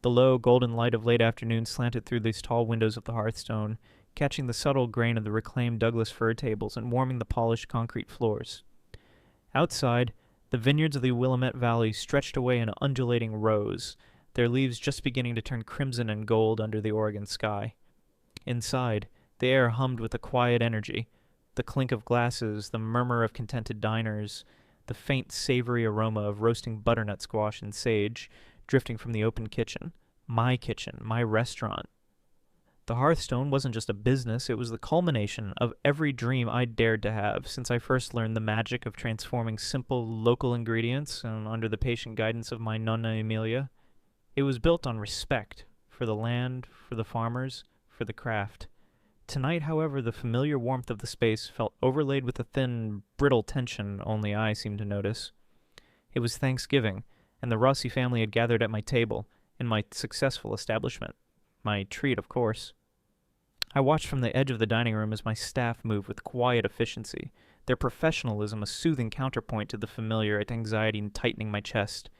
The low, golden light of late afternoon slanted through these tall windows of the hearthstone, catching the subtle grain of the reclaimed Douglas fir tables and warming the polished concrete floors. Outside, the vineyards of the Willamette Valley stretched away in undulating rows, their leaves just beginning to turn crimson and gold under the Oregon sky. Inside, the air hummed with a quiet energy, the clink of glasses, the murmur of contented diners, the faint savory aroma of roasting butternut squash and sage, drifting from the open kitchen, my restaurant. The hearthstone wasn't just a business, it was the culmination of every dream I'd dared to have since I first learned the magic of transforming simple local ingredients and under the patient guidance of my Nonna Emilia. It was built on respect for the land, for the farmers, for the craft. Tonight, however, the familiar warmth of the space felt overlaid with a thin, brittle tension only I seemed to notice. It was Thanksgiving, and the Rossi family had gathered at my table, in my successful establishment. My treat, of course. I watched from the edge of the dining room as my staff moved with quiet efficiency, their professionalism a soothing counterpoint to the familiar anxiety tightening my chest.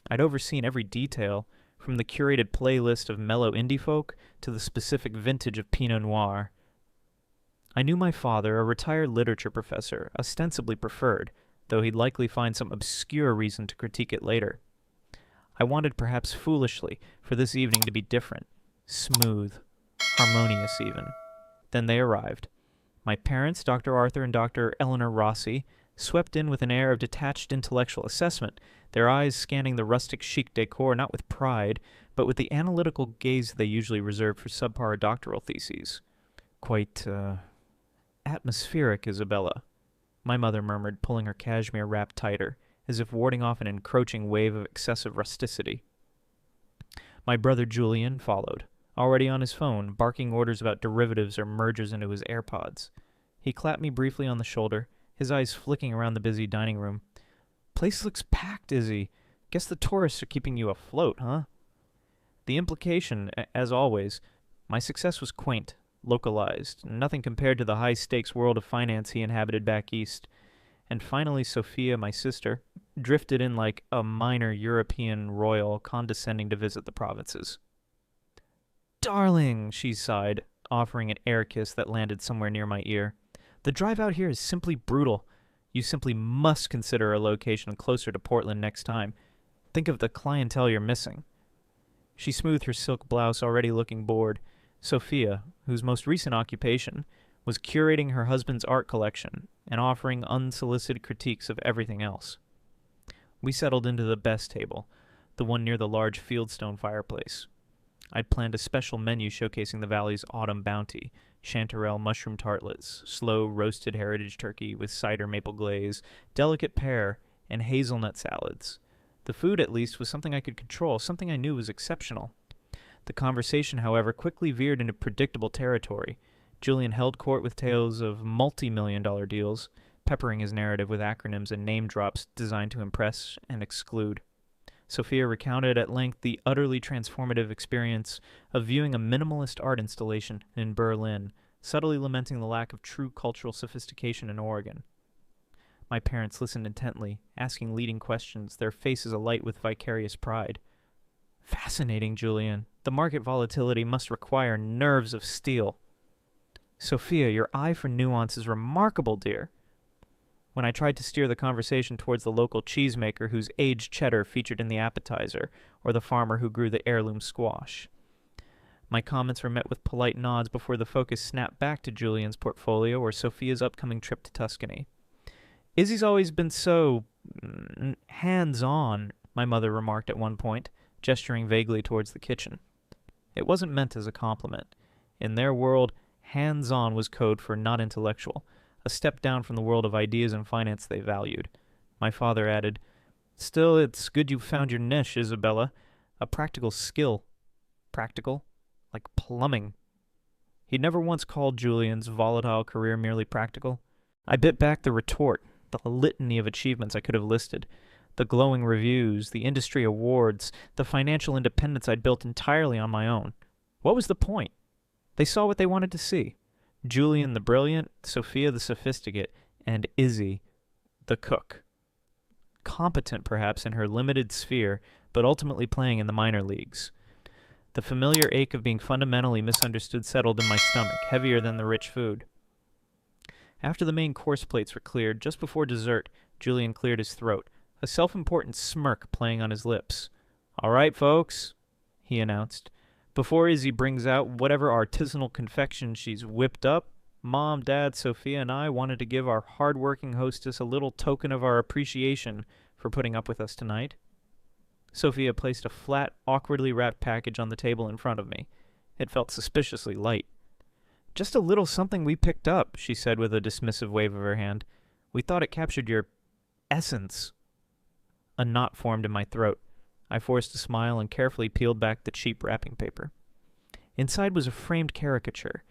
I'd overseen every detail, from the curated playlist of mellow indie folk to the specific vintage of Pinot Noir. I knew my father, a retired literature professor, ostensibly preferred, though he'd likely find some obscure reason to critique it later. I wanted, perhaps foolishly, for this evening to be different. Smooth. Harmonious, even. Then they arrived. My parents, Dr. Arthur and Dr. Eleanor Rossi, swept in with an air of detached intellectual assessment, their eyes scanning the rustic chic decor not with pride, but with the analytical gaze they usually reserve for subpar doctoral theses. Quite, atmospheric, Isabella, my mother murmured, pulling her cashmere wrap tighter, as if warding off an encroaching wave of excessive rusticity. My brother Julian followed, already on his phone, barking orders about derivatives or mergers into his AirPods. He clapped me briefly on the shoulder, his eyes flicking around the busy dining room. "Place looks packed, Izzy. Guess the tourists are keeping you afloat, huh?" The implication, as always, my success was quaint, localized, nothing compared to the high-stakes world of finance he inhabited back east. And finally Sophia, my sister, drifted in like a minor European royal condescending to visit the provinces. "Darling," she sighed, offering an air kiss that landed somewhere near my ear. "The drive out here is simply brutal. You simply must consider a location closer to Portland next time. Think of the clientele you're missing." She smoothed her silk blouse, already looking bored. Sophia, whose most recent occupation was curating her husband's art collection and offering unsolicited critiques of everything else. We settled into the best table, the one near the large fieldstone fireplace. I'd planned a special menu showcasing the valley's autumn bounty: chanterelle mushroom tartlets, slow roasted heritage turkey with cider maple glaze, delicate pear, and hazelnut salads. The food, at least, was something I could control, something I knew was exceptional. The conversation, however, quickly veered into predictable territory. Julian held court with tales of multi-million-dollar deals, peppering his narrative with acronyms and name drops designed to impress and exclude. Sophia recounted at length the utterly transformative experience of viewing a minimalist art installation in Berlin, subtly lamenting the lack of true cultural sophistication in Oregon. My parents listened intently, asking leading questions, their faces alight with vicarious pride. "Fascinating, Julian. The market volatility must require nerves of steel." "Sophia, your eye for nuance is remarkable, dear." When I tried to steer the conversation towards the local cheesemaker whose aged cheddar featured in the appetizer, or the farmer who grew the heirloom squash. My comments were met with polite nods before the focus snapped back to Julian's portfolio or Sophia's upcoming trip to Tuscany. "Izzy's always been so hands-on," my mother remarked at one point, gesturing vaguely towards the kitchen. It wasn't meant as a compliment. In their world, hands-on was code for not intellectual, a step down from the world of ideas and finance they valued. My father added, "Still, it's good you found your niche, Isabella. A practical skill. Practical? Like plumbing." He'd never once called Julian's volatile career merely practical. I bit back the retort, the litany of achievements I could have listed, the glowing reviews, the industry awards, the financial independence I'd built entirely on my own. What was the point? They saw what they wanted to see. Julian the brilliant, Sophia the sophisticate, and Izzy the cook. Competent, perhaps, in her limited sphere, but ultimately playing in the minor leagues. The familiar ache of being fundamentally misunderstood settled in my stomach, heavier than the rich food. After the main course plates were cleared, just before dessert, Julian cleared his throat, a self-important smirk playing on his lips. "All right, folks," he announced. "Before Izzy brings out whatever artisanal confection she's whipped up, Mom, Dad, Sophia, and I wanted to give our hard-working hostess a little token of our appreciation for putting up with us tonight." Sophia placed a flat, awkwardly wrapped package on the table in front of me. It felt suspiciously light. "Just a little something we picked up," she said with a dismissive wave of her hand. "We thought it captured your essence." A knot formed in my throat. I forced a smile and carefully peeled back the cheap wrapping paper. Inside was a framed caricature.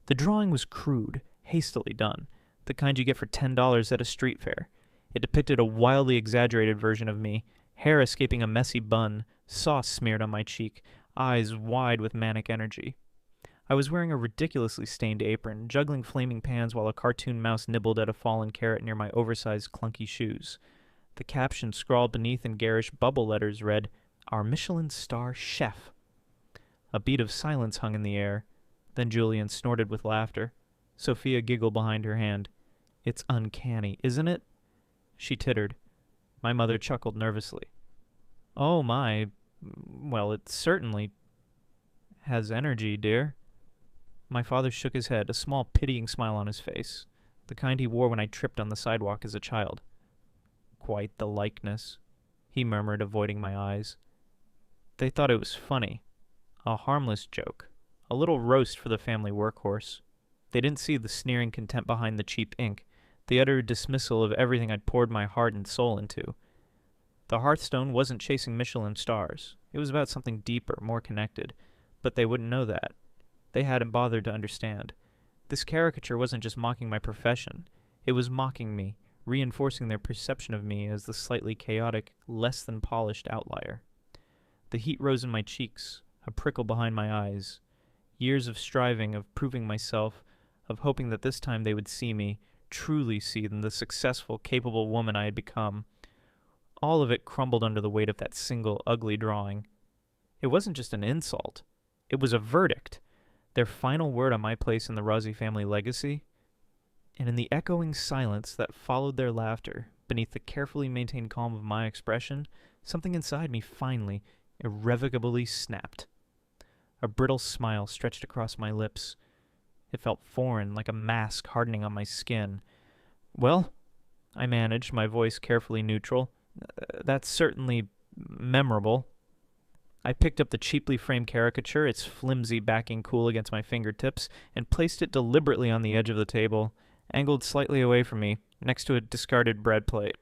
The drawing was crude, hastily done, the kind you get for $10 at a street fair. It depicted a wildly exaggerated version of me, hair escaping a messy bun, sauce smeared on my cheek, eyes wide with manic energy. I was wearing a ridiculously stained apron, juggling flaming pans while a cartoon mouse nibbled at a fallen carrot near my oversized clunky shoes. The caption scrawled beneath in garish bubble letters read, "Our Michelin star chef." A beat of silence hung in the air. Then Julian snorted with laughter. Sophia giggled behind her hand. "It's uncanny, isn't it?" She tittered. My mother chuckled nervously. "Oh my, well, it certainly has energy, dear." My father shook his head, a small pitying smile on his face, the kind he wore when I tripped on the sidewalk as a child. "Quite the likeness," he murmured, avoiding my eyes. They thought it was funny. A harmless joke. A little roast for the family workhorse. They didn't see the sneering contempt behind the cheap ink, the utter dismissal of everything I'd poured my heart and soul into. The Hearthstone wasn't chasing Michelin stars. It was about something deeper, more connected. But they wouldn't know that. They hadn't bothered to understand. This caricature wasn't just mocking my profession. It was mocking me, reinforcing their perception of me as the slightly chaotic, less than polished outlier. The heat rose in my cheeks, a prickle behind my eyes. Years of striving, of proving myself, of hoping that this time they would see me, truly see the successful, capable woman I had become. All of it crumbled under the weight of that single, ugly drawing. It wasn't just an insult. It was a verdict. Their final word on my place in the Rossi family legacy. And in the echoing silence that followed their laughter, beneath the carefully maintained calm of my expression, something inside me finally, irrevocably snapped. A brittle smile stretched across my lips. It felt foreign, like a mask hardening on my skin. "Well," I managed, my voice carefully neutral, "that's certainly memorable." I picked up the cheaply framed caricature, its flimsy backing cool against my fingertips, and placed it deliberately on the edge of the table, angled slightly away from me, next to a discarded bread plate.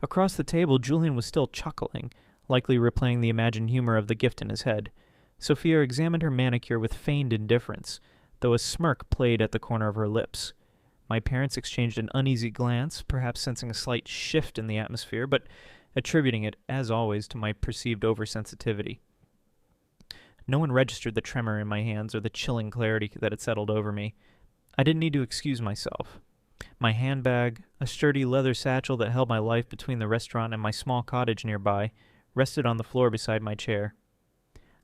Across the table, Julian was still chuckling, likely replaying the imagined humor of the gift in his head. Sophia examined her manicure with feigned indifference, though a smirk played at the corner of her lips. My parents exchanged an uneasy glance, perhaps sensing a slight shift in the atmosphere, but attributing it, as always, to my perceived oversensitivity. No one registered the tremor in my hands or the chilling clarity that had settled over me. I didn't need to excuse myself. My handbag, a sturdy leather satchel that held my life between the restaurant and my small cottage nearby, rested on the floor beside my chair.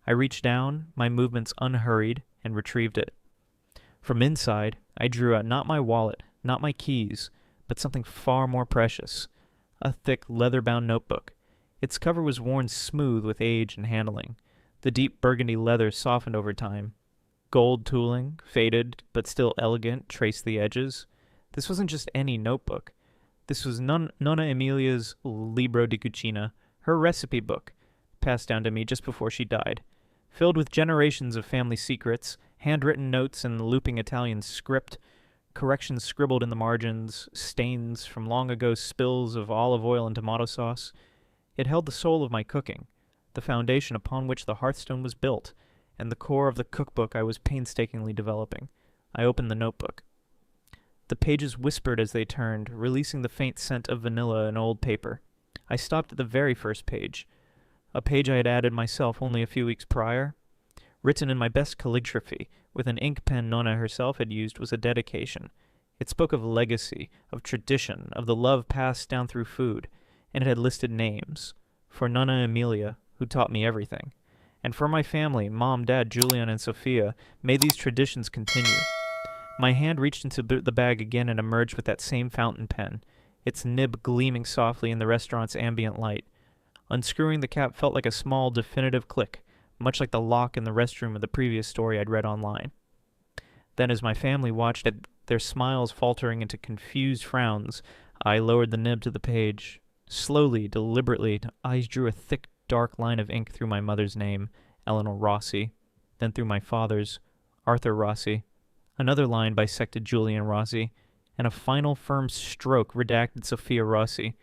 I reached down, my movements unhurried, and retrieved it. From inside, I drew out not my wallet, not my keys, but something far more precious. A thick, leather-bound notebook. Its cover was worn smooth with age and handling. The deep burgundy leather softened over time. Gold tooling, faded but still elegant, traced the edges. This wasn't just any notebook. This was Nonna Emilia's Libro di Cucina, her recipe book, passed down to me just before she died. Filled with generations of family secrets, handwritten notes in looping Italian script, corrections scribbled in the margins, stains from long ago spills of olive oil and tomato sauce. It held the soul of my cooking, the foundation upon which the Hearthstone was built, and the core of the cookbook I was painstakingly developing. I opened the notebook. The pages whispered as they turned, releasing the faint scent of vanilla and old paper. I stopped at the very first page, a page I had added myself only a few weeks prior. Written in my best calligraphy, with an ink pen Nonna herself had used, was a dedication. It spoke of legacy, of tradition, of the love passed down through food, and it had listed names. For Nonna Emilia, who taught me everything, And for my family, Mom, Dad, Julian, and Sophia, may these traditions continue. My hand reached into the bag again and emerged with that same fountain pen, its nib gleaming softly in the restaurant's ambient light. Unscrewing the cap felt like a small, definitive click, much like the lock in the restroom of the previous story I'd read online. Then, as my family watched it, their smiles faltering into confused frowns, I lowered the nib to the page. Slowly, deliberately, I drew a thick, dark line of ink through my mother's name, Eleanor Rossi, then through my father's, Arthur Rossi. Another line bisected Julian Rossi, and a final firm stroke redacted Sophia Rossi.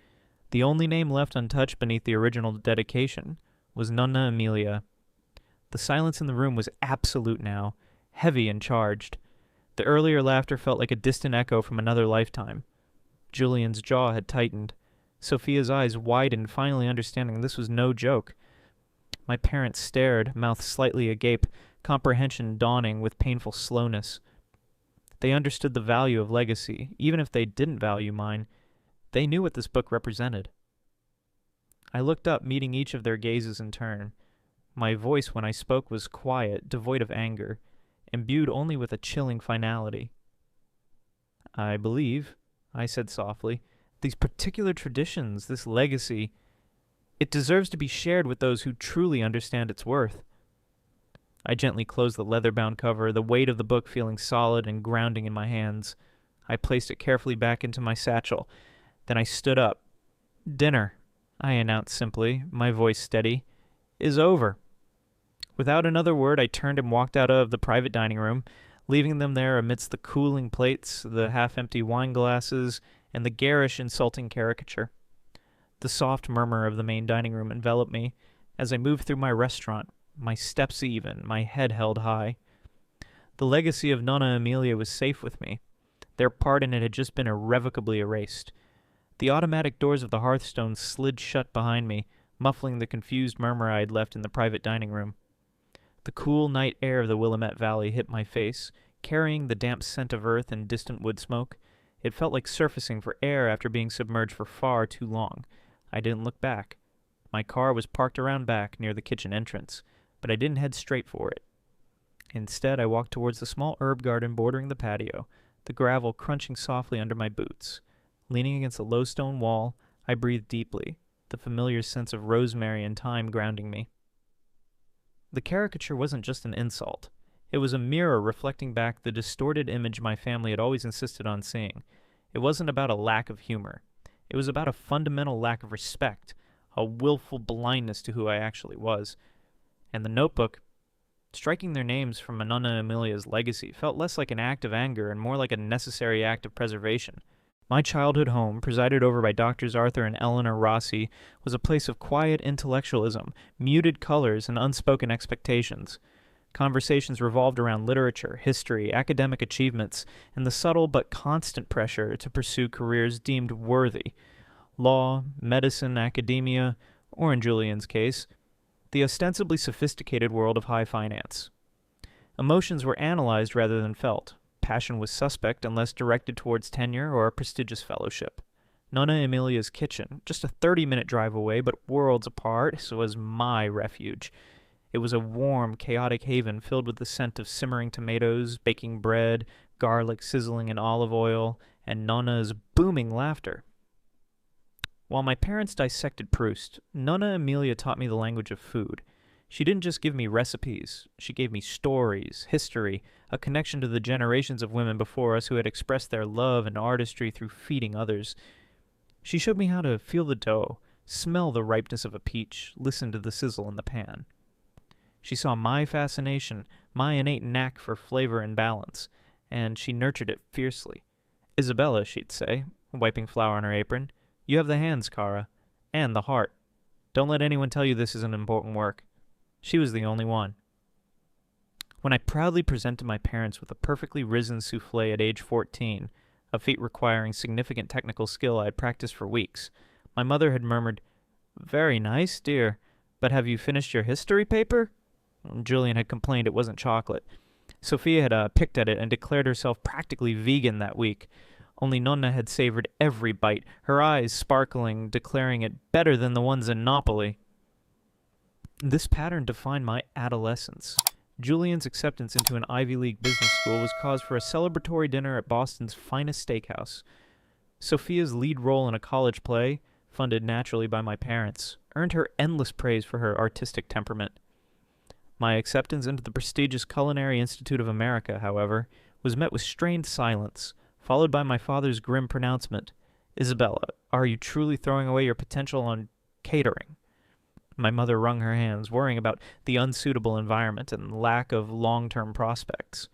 The only name left untouched beneath the original dedication was Nonna Amelia. The silence in the room was absolute now, heavy and charged. The earlier laughter felt like a distant echo from another lifetime. Julian's jaw had tightened. Sophia's eyes widened, finally understanding this was no joke. My parents stared, mouth slightly agape, comprehension dawning with painful slowness. They understood the value of legacy, even if they didn't value mine. They knew what this book represented. I looked up, meeting each of their gazes in turn. My voice when I spoke was quiet, devoid of anger, imbued only with a chilling finality. I believe, I said softly, these particular traditions, this legacy, it deserves to be shared with those who truly understand its worth. I gently closed the leather-bound cover, the weight of the book feeling solid and grounding in my hands. I placed it carefully back into my satchel. Then I stood up. Dinner, I announced simply, my voice steady, is over. Without another word, I turned and walked out of the private dining room, leaving them there amidst the cooling plates, the half-empty wine glasses, and the garish, insulting caricature. The soft murmur of the main dining room enveloped me as I moved through my restaurant, my steps even, my head held high. The legacy of Nonna Amelia was safe with me. Their part in it had just been irrevocably erased. The automatic doors of the hearthstone slid shut behind me, muffling the confused murmur I had left in the private dining room. The cool night air of the Willamette Valley hit my face, carrying the damp scent of earth and distant wood smoke. It felt like surfacing for air after being submerged for far too long. I didn't look back. My car was parked around back near the kitchen entrance, but I didn't head straight for it. Instead, I walked towards the small herb garden bordering the patio, the gravel crunching softly under my boots. Leaning against a low stone wall, I breathed deeply, the familiar sense of rosemary and thyme grounding me. The caricature wasn't just an insult. It was a mirror reflecting back the distorted image my family had always insisted on seeing. It wasn't about a lack of humor. It was about a fundamental lack of respect, a willful blindness to who I actually was. And the notebook, striking their names from Nonna Amelia's legacy, felt less like an act of anger and more like a necessary act of preservation. My childhood home, presided over by Drs. Arthur and Eleanor Rossi, was a place of quiet intellectualism, muted colors, and unspoken expectations. Conversations revolved around literature, history, academic achievements, and the subtle but constant pressure to pursue careers deemed worthy. Law, medicine, academia, or in Julian's case, the ostensibly sophisticated world of high finance. Emotions were analyzed rather than felt. Passion was suspect unless directed towards tenure or a prestigious fellowship. Nonna Amelia's kitchen, just a 30-minute drive away but worlds apart, was my refuge. It was a warm, chaotic haven filled with the scent of simmering tomatoes, baking bread, garlic sizzling in olive oil, and Nonna's booming laughter. While my parents dissected Proust, Nonna Amelia taught me the language of food. She didn't just give me recipes. She gave me stories, history, a connection to the generations of women before us who had expressed their love and artistry through feeding others. She showed me how to feel the dough, smell the ripeness of a peach, listen to the sizzle in the pan. She saw my fascination, my innate knack for flavor and balance, and she nurtured it fiercely. "Isabella," she'd say, wiping flour on her apron, "you have the hands, Cara, and the heart. Don't let anyone tell you this isn't important work." She was the only one. When I proudly presented my parents with a perfectly risen souffle at age 14, a feat requiring significant technical skill I had practiced for weeks, my mother had murmured, "Very nice, dear, but have you finished your history paper?" Julian had complained it wasn't chocolate. Sophia had picked at it and declared herself practically vegan that week. Only Nonna had savored every bite, her eyes sparkling, declaring it better than the ones in Napoli. This pattern defined my adolescence. Julian's acceptance into an Ivy League business school was cause for a celebratory dinner at Boston's finest steakhouse. Sophia's lead role in a college play, funded naturally by my parents, earned her endless praise for her artistic temperament. My acceptance into the prestigious Culinary Institute of America, however, was met with strained silence, followed by my father's grim pronouncement, "Isabella, are you truly throwing away your potential on catering?" My mother wrung her hands, worrying about the unsuitable environment and lack of long-term prospects.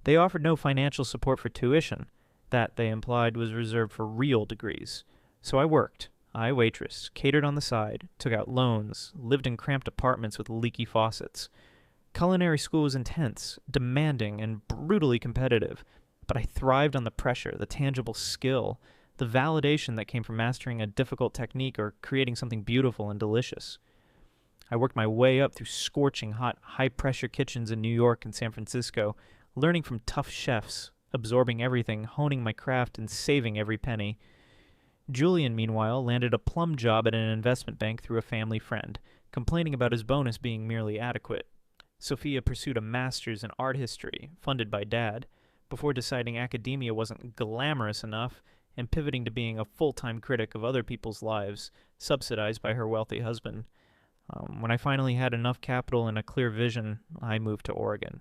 They offered no financial support for tuition. That, they implied, was reserved for real degrees. So I worked. I waitressed, catered on the side, took out loans, lived in cramped apartments with leaky faucets. Culinary school was intense, demanding, and brutally competitive, but I thrived on the pressure, the tangible skill, the validation that came from mastering a difficult technique or creating something beautiful and delicious. I worked my way up through scorching hot, high-pressure kitchens in New York and San Francisco, learning from tough chefs, absorbing everything, honing my craft, and saving every penny. Julian, meanwhile, landed a plum job at an investment bank through a family friend, complaining about his bonus being merely adequate. Sophia pursued a master's in art history, funded by Dad, before deciding academia wasn't glamorous enough and pivoting to being a full-time critic of other people's lives, subsidized by her wealthy husband. When I finally had enough capital and a clear vision, I moved to Oregon.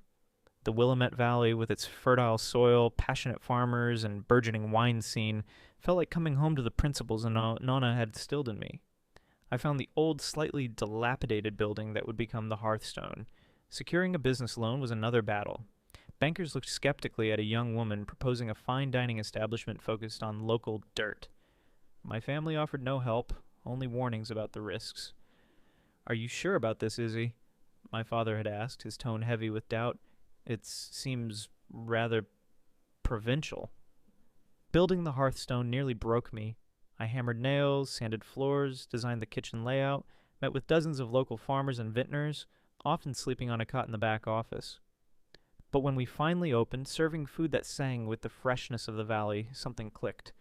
The Willamette Valley, with its fertile soil, passionate farmers, and burgeoning wine scene, felt like coming home to the principles Nonna had instilled in me. I found the old, slightly dilapidated building that would become the Hearthstone. Securing a business loan was another battle. Bankers looked skeptically at a young woman proposing a fine dining establishment focused on local dirt. My family offered no help, only warnings about the risks. "Are you sure about this, Izzy?" my father had asked, his tone heavy with doubt. "It seems rather provincial." Building the Hearthstone nearly broke me. I hammered nails, sanded floors, designed the kitchen layout, met with dozens of local farmers and vintners, often sleeping on a cot in the back office. But when we finally opened, serving food that sang with the freshness of the valley, something clicked.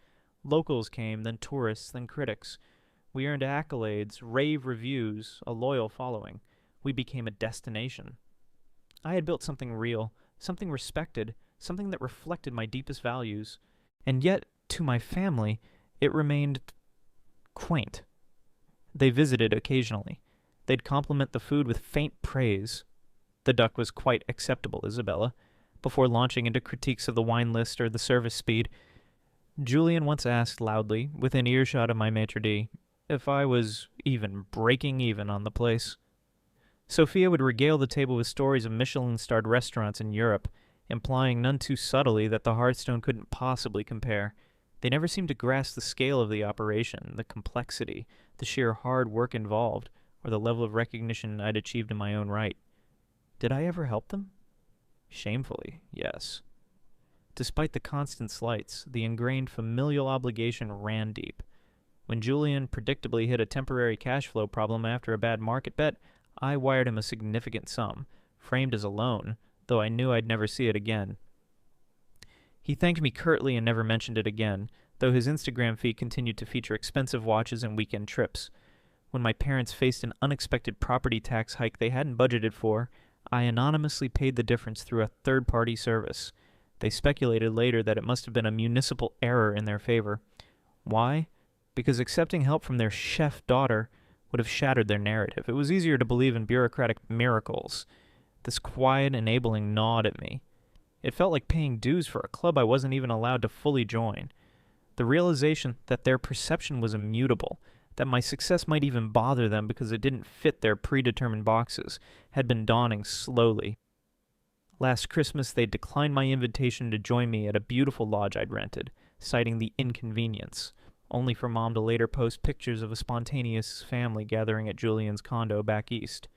Locals came, then tourists, then critics. We earned accolades, rave reviews, a loyal following. We became a destination. I had built something real, something respected, something that reflected my deepest values. And yet, to my family, it remained quaint. They visited occasionally. They'd compliment the food with faint praise. The duck was quite acceptable, Isabella. Before launching into critiques of the wine list or the service speed, Julian once asked loudly, within earshot of my maitre d', if I was even breaking even on the place. Sophia would regale the table with stories of Michelin-starred restaurants in Europe, implying none too subtly that the Hearthstone couldn't possibly compare. They never seemed to grasp the scale of the operation, the complexity, the sheer hard work involved, or the level of recognition I'd achieved in my own right. Did I ever help them? Shamefully, yes. Despite the constant slights, the ingrained familial obligation ran deep. When Julian predictably hit a temporary cash flow problem after a bad market bet, I wired him a significant sum, framed as a loan, though I knew I'd never see it again. He thanked me curtly and never mentioned it again, though his Instagram feed continued to feature expensive watches and weekend trips. When my parents faced an unexpected property tax hike they hadn't budgeted for, I anonymously paid the difference through a third-party service. They speculated later that it must have been a municipal error in their favor. Why? Because accepting help from their chef daughter would have shattered their narrative. It was easier to believe in bureaucratic miracles. This quiet enabling gnawed at me. It felt like paying dues for a club I wasn't even allowed to fully join. The realization that their perception was immutable, that my success might even bother them because it didn't fit their predetermined boxes, had been dawning slowly. Last Christmas, they declined my invitation to join me at a beautiful lodge I'd rented, citing the inconvenience, only for Mom to later post pictures of a spontaneous family gathering at Julian's condo back east.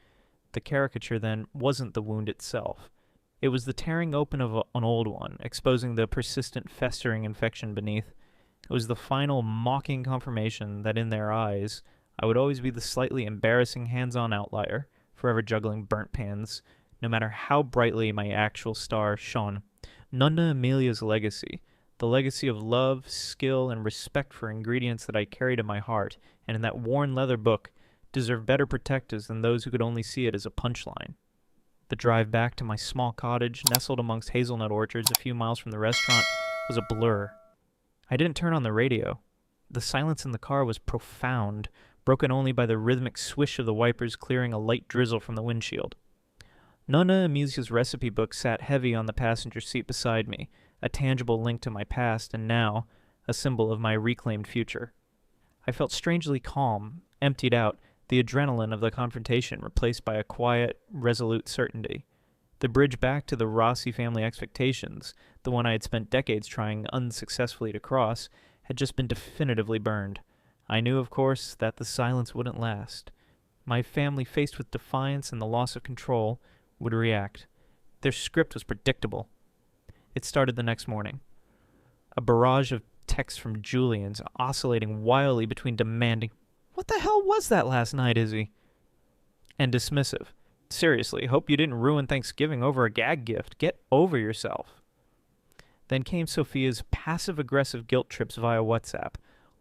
The caricature, then, wasn't the wound itself. It was the tearing open of an old one, exposing the persistent festering infection beneath. It was the final mocking confirmation that in their eyes, I would always be the slightly embarrassing hands-on outlier, forever juggling burnt pans, no matter how brightly my actual star shone. Nonna Amelia's legacy, the legacy of love, skill, and respect for ingredients that I carried in my heart and in that worn leather book, deserve better protectives than those who could only see it as a punchline. The drive back to my small cottage, nestled amongst hazelnut orchards a few miles from the restaurant, was a blur. I didn't turn on the radio. The silence in the car was profound, broken only by the rhythmic swish of the wipers clearing a light drizzle from the windshield. Nonna Amelia's recipe book sat heavy on the passenger seat beside me, a tangible link to my past and now a symbol of my reclaimed future. I felt strangely calm, emptied out, the adrenaline of the confrontation replaced by a quiet, resolute certainty. The bridge back to the Rossi family expectations, the one I had spent decades trying unsuccessfully to cross, had just been definitively burned. I knew, of course, that the silence wouldn't last. My family, faced with defiance and the loss of control, would react. Their script was predictable. It started the next morning. A barrage of texts from Julians, oscillating wildly between demanding, "What the hell was that last night, Izzy?" and dismissive. "Seriously, hope you didn't ruin Thanksgiving over a gag gift. Get over yourself." Then came Sophia's passive-aggressive guilt trips via WhatsApp,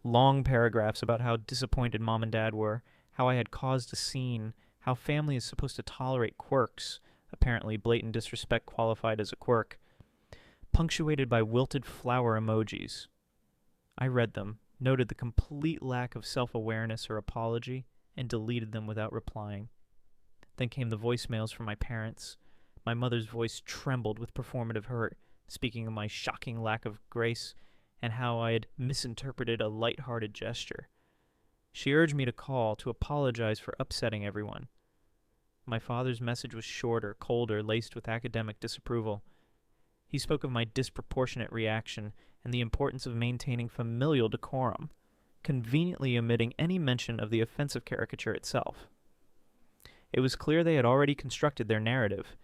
long paragraphs about how disappointed Mom and Dad were, how I had caused a scene, how family is supposed to tolerate quirks, apparently blatant disrespect qualified as a quirk, punctuated by wilted flower emojis. I read them, noted the complete lack of self-awareness or apology, and deleted them without replying. Then came the voicemails from my parents. My mother's voice trembled with performative hurt, speaking of my shocking lack of grace and how I had misinterpreted a light-hearted gesture. She urged me to call to apologize for upsetting everyone. My father's message was shorter, colder, laced with academic disapproval. He spoke of my disproportionate reaction and the importance of maintaining familial decorum, conveniently omitting any mention of the offensive caricature itself. It was clear they had already constructed their narrative.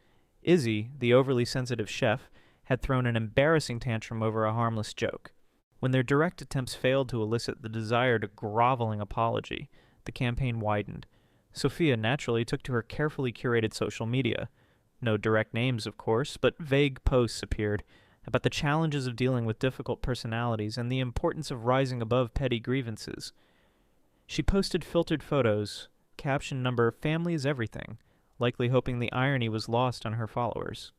Izzy, the overly sensitive chef, had thrown an embarrassing tantrum over a harmless joke. When their direct attempts failed to elicit the desired groveling apology, the campaign widened. Sophia naturally took to her carefully curated social media. No direct names, of course, but vague posts appeared about the challenges of dealing with difficult personalities and the importance of rising above petty grievances. She posted filtered photos, caption number "Family is everything," likely hoping the irony was lost on her followers.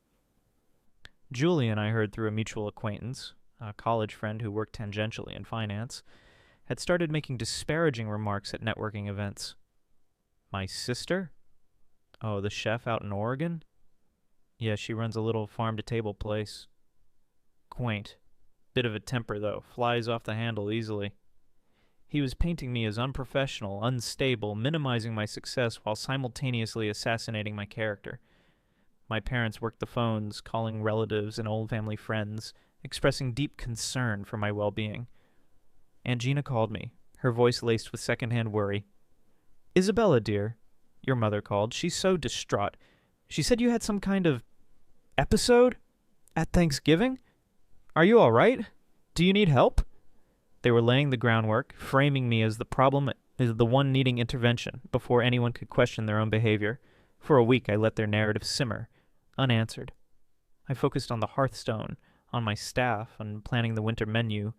Julian, I heard through a mutual acquaintance, a college friend who worked tangentially in finance, had started making disparaging remarks at networking events. My sister? Oh, the chef out in Oregon? Yeah, she runs a little farm-to-table place. Quaint. Bit of a temper, though. Flies off the handle easily. He was painting me as unprofessional, unstable, minimizing my success while simultaneously assassinating my character. My parents worked the phones, calling relatives and old family friends, expressing deep concern for my well-being. Aunt Gina called me, her voice laced with secondhand worry. "Isabella, dear," your mother called. "She's so distraught. She said you had some kind of episode at Thanksgiving? Are you all right? Do you need help?" They were laying the groundwork, framing me as the problem, as the one needing intervention, before anyone could question their own behavior. For a week I let their narrative simmer, unanswered. I focused on the hearthstone, on my staff, on planning the winter menu.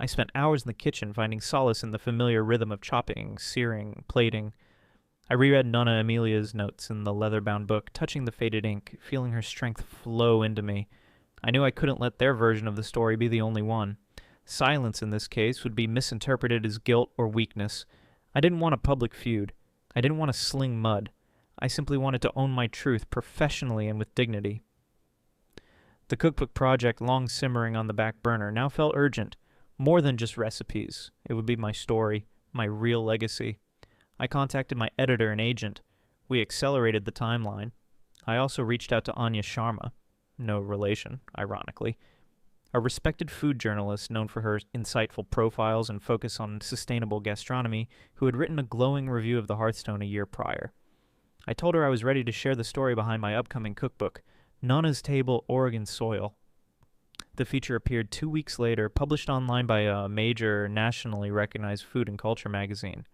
I spent hours in the kitchen finding solace in the familiar rhythm of chopping, searing, plating. I reread Nonna Amelia's notes in the leather-bound book, touching the faded ink, feeling her strength flow into me. I knew I couldn't let their version of the story be the only one. Silence in this case would be misinterpreted as guilt or weakness. I didn't want a public feud. I didn't want to sling mud. I simply wanted to own my truth professionally and with dignity. The cookbook project, long simmering on the back burner, now felt urgent. More than just recipes. It would be my story, my real legacy. I contacted my editor and agent. We accelerated the timeline. I also reached out to Anya Sharma, no relation, ironically, a respected food journalist known for her insightful profiles and focus on sustainable gastronomy, who had written a glowing review of the Hearthstone a year prior. I told her I was ready to share the story behind my upcoming cookbook, Nonna's Table, Oregon Soil. The feature appeared 2 weeks later, published online by a major, nationally recognized food and culture magazine.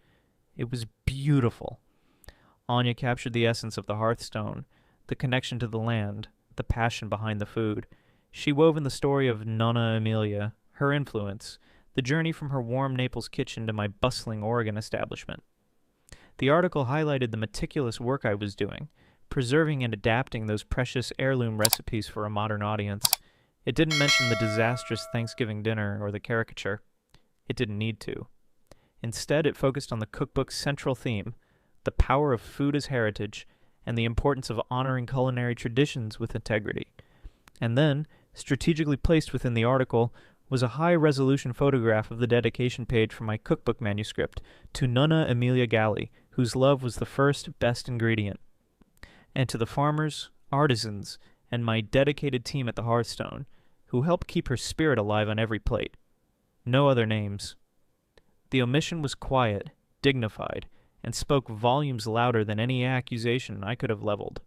It was beautiful. Anya captured the essence of the Hearthstone, the connection to the land, the passion behind the food. She wove in the story of Nonna Amelia, her influence, the journey from her warm Naples kitchen to my bustling Oregon establishment. The article highlighted the meticulous work I was doing, preserving and adapting those precious heirloom recipes for a modern audience. It didn't mention the disastrous Thanksgiving dinner or the caricature. It didn't need to. Instead, it focused on the cookbook's central theme, the power of food as heritage, and the importance of honoring culinary traditions with integrity. And then, strategically placed within the article, was a high-resolution photograph of the dedication page for my cookbook manuscript to Nonna Amelia Galli, whose love was the first best ingredient, and to the farmers, artisans, and my dedicated team at the hearthstone, who helped keep her spirit alive on every plate. No other names. The omission was quiet, dignified, and spoke volumes louder than any accusation I could have leveled.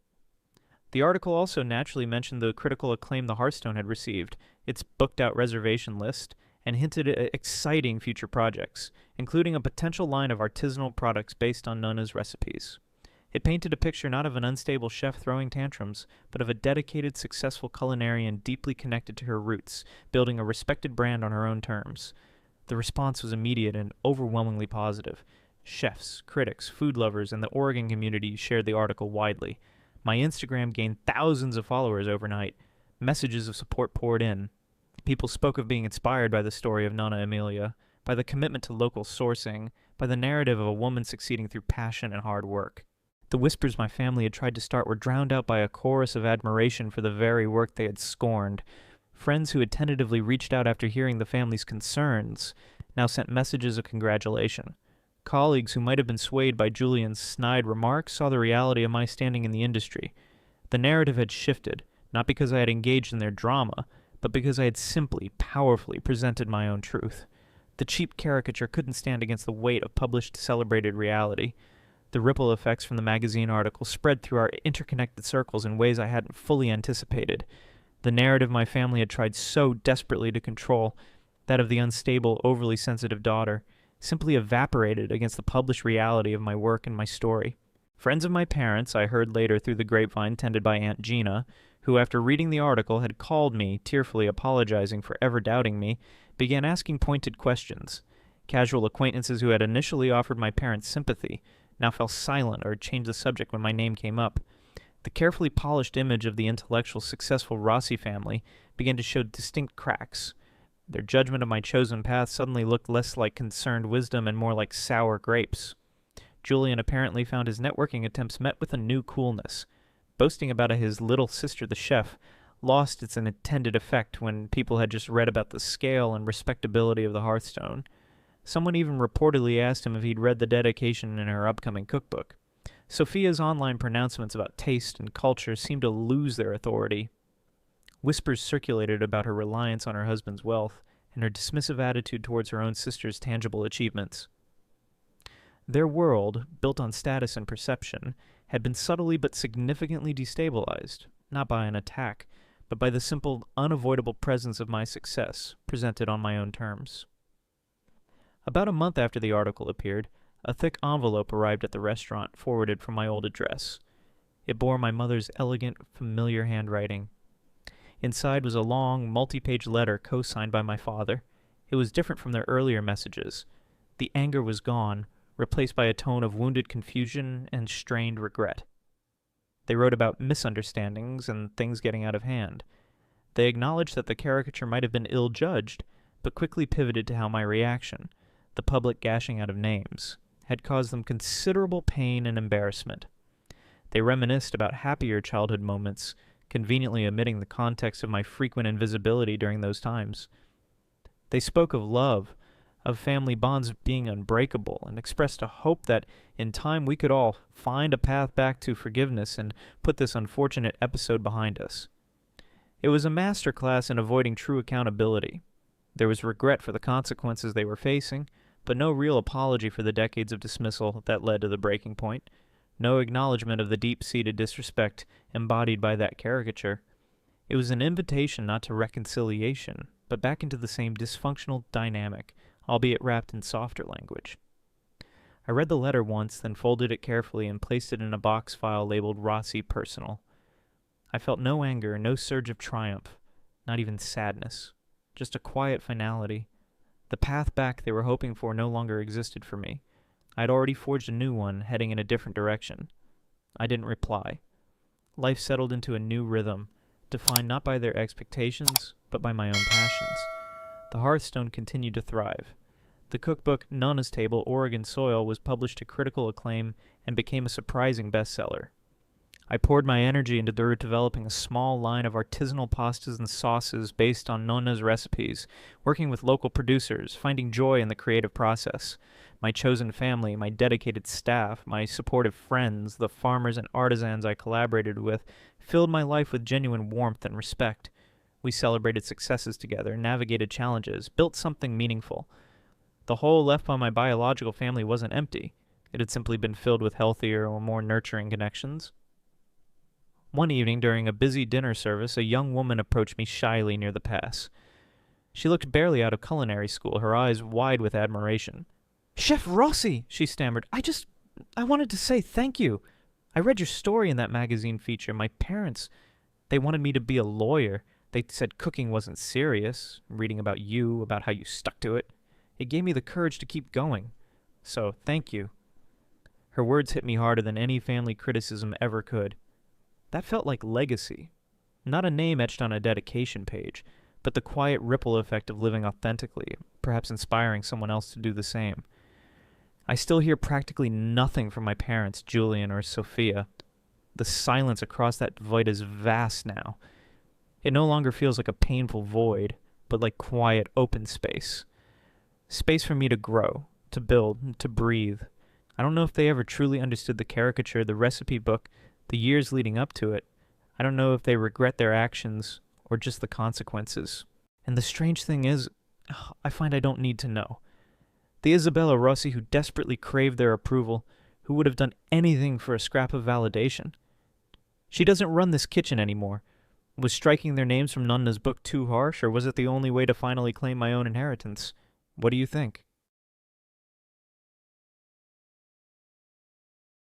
The article also naturally mentioned the critical acclaim the Hearthstone had received, its booked-out reservation list, and hinted at exciting future projects, including a potential line of artisanal products based on Nonna's recipes. It painted a picture not of an unstable chef throwing tantrums, but of a dedicated, successful culinarian deeply connected to her roots, building a respected brand on her own terms. The response was immediate and overwhelmingly positive. Chefs, critics, food lovers, and the Oregon community shared the article widely. My Instagram gained thousands of followers overnight. Messages of support poured in. People spoke of being inspired by the story of Nonna Amelia, by the commitment to local sourcing, by the narrative of a woman succeeding through passion and hard work. The whispers my family had tried to start were drowned out by a chorus of admiration for the very work they had scorned. Friends who had tentatively reached out after hearing the family's concerns now sent messages of congratulation. Colleagues who might have been swayed by Julian's snide remarks saw the reality of my standing in the industry. The narrative had shifted, not because I had engaged in their drama, but because I had simply, powerfully presented my own truth. The cheap caricature couldn't stand against the weight of published, celebrated reality. The ripple effects from the magazine article spread through our interconnected circles in ways I hadn't fully anticipated. The narrative my family had tried so desperately to control, that of the unstable, overly sensitive daughter, simply evaporated against the published reality of my work and my story. Friends of my parents, I heard later through the grapevine tended by Aunt Gina, who after reading the article had called me, tearfully apologizing for ever doubting me, began asking pointed questions. Casual acquaintances who had initially offered my parents sympathy now fell silent or changed the subject when my name came up. The carefully polished image of the intellectual, successful Rossi family began to show distinct cracks. Their judgment of my chosen path suddenly looked less like concerned wisdom and more like sour grapes. Julian apparently found his networking attempts met with a new coolness. Boasting about his little sister, the chef, lost its intended effect when people had just read about the scale and respectability of the Hearthstone. Someone even reportedly asked him if he'd read the dedication in her upcoming cookbook. Sophia's online pronouncements about taste and culture seemed to lose their authority. Whispers circulated about her reliance on her husband's wealth and her dismissive attitude towards her own sister's tangible achievements. Their world, built on status and perception, had been subtly but significantly destabilized, not by an attack, but by the simple, unavoidable presence of my success, presented on my own terms. About a month after the article appeared, a thick envelope arrived at the restaurant, forwarded from my old address. It bore my mother's elegant, familiar handwriting. Inside was a long, multi-page letter co-signed by my father. It was different from their earlier messages. The anger was gone, replaced by a tone of wounded confusion and strained regret. They wrote about misunderstandings and things getting out of hand. They acknowledged that the caricature might have been ill-judged, but quickly pivoted to how my reaction, the public gashing out of names, had caused them considerable pain and embarrassment. They reminisced about happier childhood moments, conveniently omitting the context of my frequent invisibility during those times. They spoke of love, of family bonds being unbreakable, and expressed a hope that in time we could all find a path back to forgiveness and put this unfortunate episode behind us. It was a masterclass in avoiding true accountability. There was regret for the consequences they were facing, but no real apology for the decades of dismissal that led to the breaking point. No acknowledgement of the deep-seated disrespect embodied by that caricature. It was an invitation not to reconciliation, but back into the same dysfunctional dynamic, albeit wrapped in softer language. I read the letter once, then folded it carefully and placed it in a box file labeled Rossi Personal. I felt no anger, no surge of triumph, not even sadness, just a quiet finality. The path back they were hoping for no longer existed for me. I'd already forged a new one, heading in a different direction. I didn't reply. Life settled into a new rhythm, defined not by their expectations, but by my own passions. The hearthstone continued to thrive. The cookbook Nana's Table, Oregon Soil was published to critical acclaim and became a surprising bestseller. I poured my energy into developing a small line of artisanal pastas and sauces based on Nonna's recipes, working with local producers, finding joy in the creative process. My chosen family, my dedicated staff, my supportive friends, the farmers and artisans I collaborated with, filled my life with genuine warmth and respect. We celebrated successes together, navigated challenges, built something meaningful. The hole left by my biological family wasn't empty. It had simply been filled with healthier or more nurturing connections. One evening during a busy dinner service, a young woman approached me shyly near the pass. She looked barely out of culinary school, her eyes wide with admiration. "Chef Rossi!" she stammered. I wanted to say thank you. I read your story in that magazine feature. My parents, they wanted me to be a lawyer. They said cooking wasn't serious. Reading about you, about how you stuck to it. It gave me the courage to keep going. So, thank you." Her words hit me harder than any family criticism ever could. That felt like legacy. Not a name etched on a dedication page, but the quiet ripple effect of living authentically, perhaps inspiring someone else to do the same. I still hear practically nothing from my parents, Julian or Sophia. The silence across that void is vast now. It no longer feels like a painful void, but like quiet, open space. Space for me to grow, to build, to breathe. I don't know if they ever truly understood the caricature, the recipe book, the years leading up to it. I don't know if they regret their actions or just the consequences. And the strange thing is, I find I don't need to know. The Isabella Rossi who desperately craved their approval, who would have done anything for a scrap of validation. She doesn't run this kitchen anymore. Was striking their names from Nonna's book too harsh, or was it the only way to finally claim my own inheritance? What do you think?